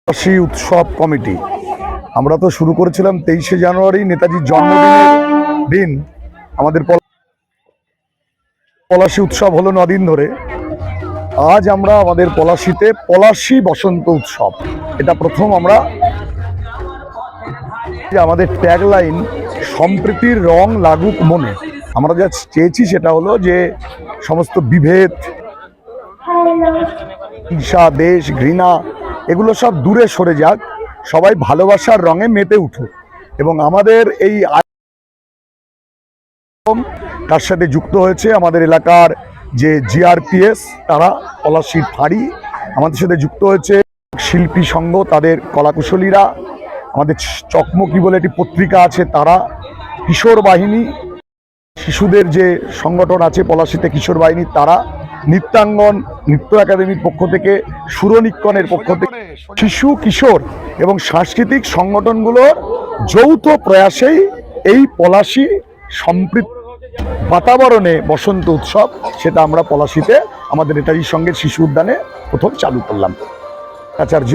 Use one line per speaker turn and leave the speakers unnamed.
পলাশী উৎসব কমিটি আমরা তো শুরু করেছিলাম 23শে জানুয়ারি নেতাজির জন্মদিনের দিন। আমাদের পলাশী উৎসব হলো 9 দিন ধরে। আজ আমরা আমাদের পলাশীতে পলাশী বসন্ত উৎসব, এটা প্রথম আমরা। আমাদের ট্যাগলাইন সম্প্রীতির রং লাগুক মনে। আমরা যা চেয়েছি সেটা হলো যে সমস্ত বিভেদ, হিংসা, দেশ, ঘৃণা এগুলো সব দূরে সরে যাক, সবাই ভালোবাসার রঙে মেতে উঠুক। এবং আমাদের এই তার সাথে যুক্ত হয়েছে আমাদের এলাকার যে জিআরপিএস, তারা পলাশীর ফাঁড়ি, আমাদের সাথে যুক্ত হয়েছে শিল্পী সংঘ, তাদের কলাকুশলীরা, আমাদের চকমকি বলে একটি পত্রিকা আছে তারা, কিশোর বাহিনী, শিশুদের যে সংগঠন আছে পলাশীতে কিশোর বাহিনী তারা, নৃত্যাঙ্গন নৃত্য একাডেমির পক্ষ থেকে, সুরনিক্ষণের পক্ষ থেকে, শিশু কিশোর এবং সাংস্কৃতিক সংগঠনগুলোর যৌথ প্রয়াসেই এই পলাশী সম্পৃক্ত বাতাবরণে বসন্ত উৎসব, সেটা আমরা পলাশীতে আমাদের নেতাজির সঙ্গে শিশু উদ্যানে প্রথম চালু করলাম। আচার্য